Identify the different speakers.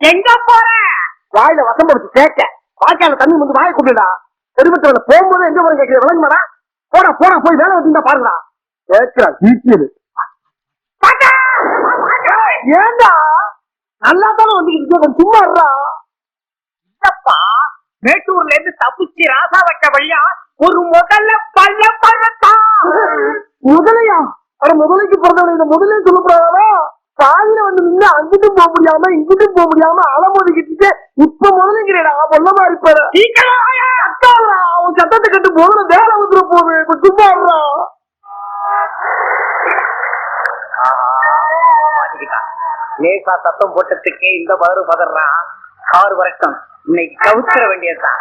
Speaker 1: எங்க போற?
Speaker 2: வாயில வசம் வச்சு கேட்க வாய்க்கால தண்ணி வந்து வாயை கூப்பிடா. பெருமத்துல போகும்போது எங்க போற கேட்கிற விளங்குமாடா? போடா போடா போய் வேலை வச்சுருந்தா பாருங்கடா. கேட்கிறா வீட்டியது. ஏண்டா நல்லா தானே வந்துக்கிட்டு சும்மா இருடா.
Speaker 1: இல்லப்பா, மேட்டூர்ல இருந்து தப்பிச்சு ராசா வைக்க வழியா ஒரு முதல்ல பல்ல பழத்தா.
Speaker 2: முதலையா? அட முதலைக்கு பிறந்தவனை இந்த முதலே சொல்லக்கூடாதா? காலையில வந்து நின்று அங்கிட்டும் போக முடியாம இங்கிட்டும் போக முடியாம அலமோதிக்கிட்டு இப்ப முதலைங்கிறா பொல்லமா இருப்பாரு. அக்காடா அவன் சத்தத்தை கட்டு முதல்ல வேலை வந்துட போகுது. இப்ப சும்மா இருடா.
Speaker 1: லேசா சத்தம் போட்டதுக்கே இந்த பதறு பதறான். கார் வரட்டும், இன்னைக்கு கவுச்சிட வேண்டியதுதான்.